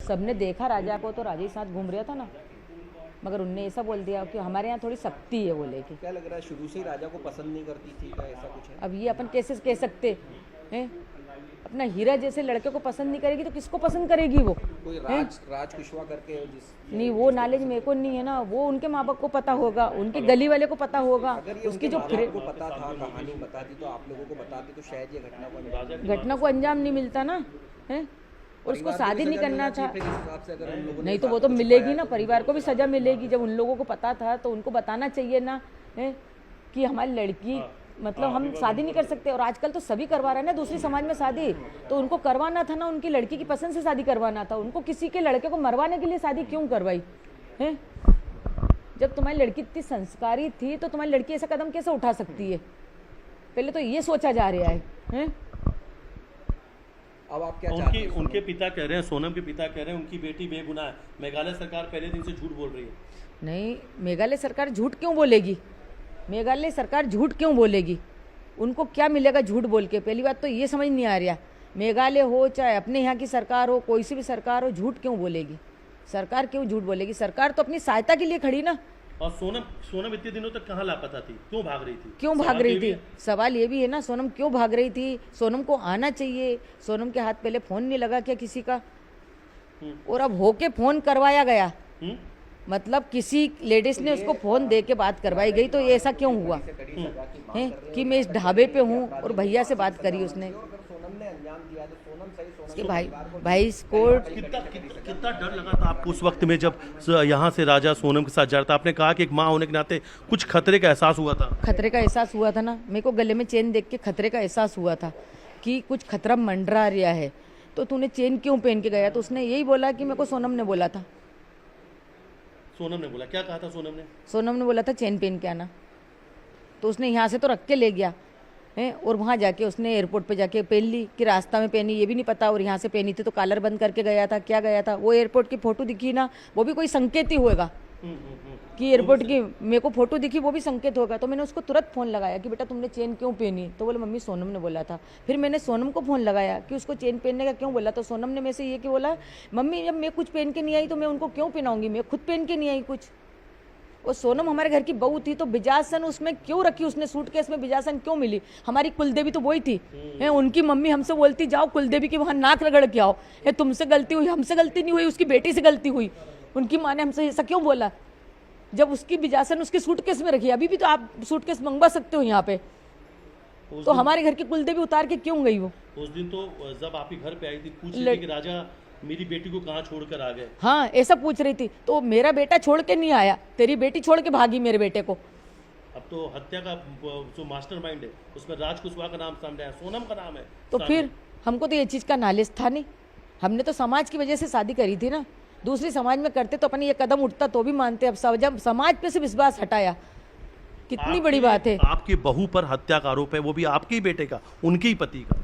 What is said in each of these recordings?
सबने देखा राजा को, तो राजा ही साथ घूम रहा था ना, मगर उनने ऐसा बोल दिया कि हमारे यहाँ थोड़ी सख्ती है वो लेके। क्या लग रहा है शुरू से ही राजा को पसंद नहीं करती थी, क्या ऐसा कुछ है? अब ये अपन कैसे कह सकते हैं? अपना हीरा जैसे लड़के को पसंद नहीं करेगी तो किसको पसंद करेगी वो? कोई राज कुशवाहा करके जिस नहीं, वो नॉलेज मेरे को नहीं है ना, वो उनके माँ बाप को पता होगा, उनके गली वाले को पता होगा। उसकी जो को पता था, कहानी बताती तो आप लोगों को बताती तो शायद ये घटना को अंजाम नहीं मिलता ना है, और उसको शादी नहीं करना था। नहीं तो वो तो मिलेगी ना, परिवार को भी सजा मिलेगी। जब उन लोगों को पता था तो उनको बताना चाहिए ना है कि हमारी लड़की मतलब हम शादी नहीं कर सकते। और आजकल तो सभी करवा रहे हैं ना दूसरी समाज में शादी, तो उनको करवाना था ना, उनकी लड़की की पसंद से शादी करवाना था। उनको किसी के लड़के को मरवाने के लिए शादी क्यों करवाई है? जब तुम्हारी लड़की इतनी संस्कारी थी तो तुम्हारी लड़की ऐसा कदम कैसे उठा सकती है? पहले तो ये सोचा जा रहा है? अब आप क्या चाहते हैं? उनके पिता कह रहे हैं, सोनम के पिता कह रहे हैं उनकी बेटी बेगुनाह है। मेघालय सरकार पहले दिन से झूठ बोल रही है। नहीं, मेघालय सरकार झूठ क्यों बोलेगी? मेघालय सरकार झूठ क्यों बोलेगी? उनको क्या मिलेगा झूठ बोल के? पहली बात तो ये समझ नहीं आ रहा, मेघालय हो चाहे अपने यहाँ की सरकार हो, कोई सी भी सरकार हो, झूठ क्यों बोलेगी? सरकार क्यों झूठ बोलेगी? सरकार तो अपनी सहायता के लिए खड़ी ना। और सोनम इतने दिनों तक कहाँ लापता थी, क्यों भाग रही थी? क्यों भाग रही थी? सवाल ये भी है ना, सोनम क्यों भाग रही थी? सोनम को आना चाहिए। सोनम के हाथ पहले फोन नहीं लगा क्या किसी का? और अब होके फोन करवाया गया, मतलब किसी लेडीज ने उसको फोन दे के बात करवाई गई। तो ये ऐसा क्यों हुआ है कि मैं इस ढाबे पे हूँ और भैया से बात करी उसने कि भाई कोर्ट। कितना डर लगा था आपको उस वक्त में जब यहाँ से राजा सोनम के साथ जा रहा था? आपने कहा कि एक माँ होने के नाते कुछ खतरे का एहसास हुआ था। खतरे का एहसास हुआ था ना, मेरे को गले में चेन देख के खतरे का एहसास हुआ था कि कुछ खतरा मंडरा रहा है। तो तूने चेन क्यों पहन के गया? तो उसने यही बोला कि मेरे को सोनम ने बोला था। सोनम ने बोला? क्या कहा था सोनम ने? सोनम ने बोला था चेन पहन के आना। तो उसने यहाँ से तो रख के ले गया है, और वहाँ जाके उसने एयरपोर्ट पे जाके पहन ली कि रास्ता में पहनी ये भी नहीं पता, और यहाँ से पहनी थी तो कॉलर बंद करके गया था। क्या गया था? वो एयरपोर्ट की फोटो दिखी ना, वो भी कोई संकेत ही होगा कि एयरपोर्ट की मेरे को फोटो दिखी, वो भी संकेत होगा। तो मैंने उसको तुरंत फ़ोन लगाया कि बेटा तुमने चेन क्यों पहनी? तो बोले मम्मी सोनम ने बोला था। फिर मैंने सोनम को फ़ोन लगाया कि उसको चेन पहनने का क्यों बोला? तो सोनम ने मेरे से ये कि बोला मम्मी जब मैं कुछ पहन के नहीं आई तो मैं उनको क्यों पहनाऊंगी, मैं खुद पहन के नहीं आई कुछ। और सोनम हमारे घर की बहू थी तो बिजासन उसमें क्यों रखी उसने? सूटकेस में बिजासन क्यों मिली? हमारी कुलदेवी तो वही थी है। उनकी मम्मी हमसे बोलती जाओ कुलदेवी की वहाँ नाक रगड़ के आओ। है तुमसे गलती हुई, हमसे गलती नहीं हुई, उसकी बेटी से गलती हुई। उनकी माँ ने हमसे ऐसा क्यों बोला जब उसकी बिजासन उसके सूटकेस में रखी? अभी भी तो आप सूटकेस मंगवा सकते हो यहाँ पे। तो हमारे घर की कुलदेवी उतार के क्यों गई वो? उस दिन तो जब आप ही घर पे आई थी पूछ रही थी कि राजा मेरी बेटी को कहाँ छोड़कर आ गए। हाँ ऐसा पूछ रही थी। तो मेरा बेटा छोड़ के नहीं आया, तेरी बेटी छोड़ के भागी मेरे बेटे को। अब तो हत्या का जो मास्टरमाइंड है उसमें राज कुशवाहा का नाम सामने आया, सोनम का नाम है। तो फिर हमको तो ये चीज़ का नॉलेज था नहीं। हमने तो समाज की वजह से शादी करी थी ना। दूसरी समाज में करते तो अपन ये कदम उठता तो भी मानते। अब जब समाज पे से विश्वास हटाया, कितनी बड़ी बात है। आपकी बहू पर हत्या का आरोप है, वो भी आपके ही बेटे का, उनके ही पति का।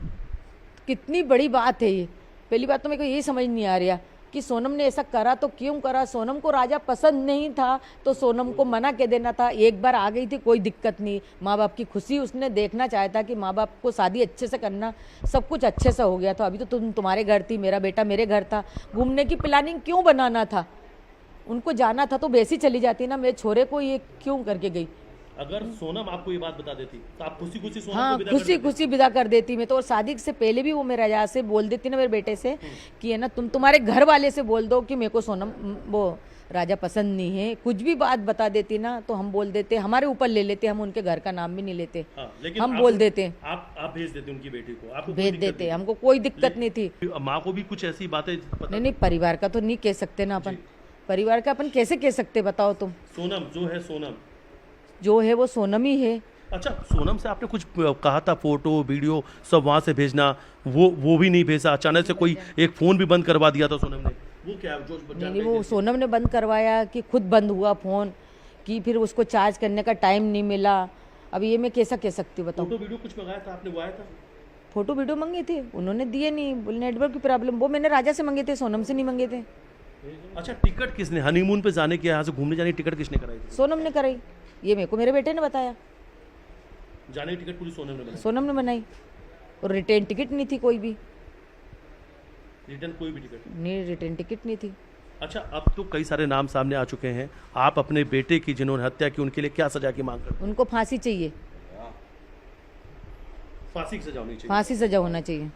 कितनी बड़ी बात है ये। पहली बात तो मेरे को यही समझ नहीं आ रहा कि सोनम ने ऐसा करा तो क्यों करा? सोनम को राजा पसंद नहीं था तो सोनम को मना के देना था। एक बार आ गई थी कोई दिक्कत नहीं, माँ बाप की खुशी उसने देखना चाहता कि माँ बाप को शादी अच्छे से करना, सब कुछ अच्छे से हो गया था। अभी तो तुम्हारे घर थी, मेरा बेटा मेरे घर था। घूमने की प्लानिंग क्यों बनाना था? उनको जाना था तो वैसी चली जाती ना, मेरे छोरे को ये क्यों करके गई? अगर सोनम आपको ये बात बता देती तो आप खुशी खुशी सोनम हाँ, को विदा खुशी खुशी विदा कर देती मैं तो। और शादी से पहले भी वो मेरे राजा से बोल देती ना मेरे बेटे से कि है ना तुम्हारे घर वाले से बोल दो कि मेरे को सोनम वो राजा पसंद नहीं है। कुछ भी बात बता देती ना तो हम बोल देते, हमारे ऊपर ले लेते, हम उनके घर का नाम भी नहीं लेते। लेकिन हम बोल देते, आप भेज देते उनकी बेटी को, आपको भेज देते, हमको कोई दिक्कत नहीं थी। माँ को भी कुछ ऐसी बातें नहीं, परिवार का तो नहीं कह सकते ना अपन। परिवार का अपन कैसे कह सकते बताओ तुम? सोनम जो है, सोनम जो है वो सोनम ही है। अच्छा, सोनम से आपने कुछ कहा था फोटो वीडियो सब वहाँ से भेजना, वो भी नहीं भेजा। अचानक से कोई एक फ़ोन भी बंद करवा दिया था सोनम ने, वो क्या जो नहीं, वो सोनम ने बंद करवाया कि खुद बंद हुआ फ़ोन, कि फिर उसको चार्ज करने का टाइम नहीं मिला। अब ये मैं कैसा कह सकती हूँ बताओ? फोटो वीडियो कुछ मंगाया था आपने, वो आया था? फोटो वीडियो मंगे थे, उन्होंने दिए नहीं, बोले नेटवर्क की प्रॉब्लम। वो मैंने राजा से मंगे थे, सोनम से नहीं मंगे थे। अच्छा, टिकट किसने, हनीमून पे जाने की, यहाँ से घूमने जाने की टिकट किसने कराई थी? सोनम ने कराई, ये मेरे को मेरे बेटे ने बताया। जाने की टिकट पूरी सोनम ने बनाई? सोनम ने बनाई, और रिटर्न टिकट नहीं थी कोई भी। रिटर्न कोई भी टिकट नहीं, रिटर्न टिकट नहीं थी। अच्छा, अब तो कई सारे नाम सामने आ चुके हैं। आप अपने बेटे की जिन्होंने हत्या की उनके लिए क्या सजा की मांग करते हैं? उनको फांसी चाहिए, फांसी की सजा होनी चाहिए। फांसी सजा होना चाहिए।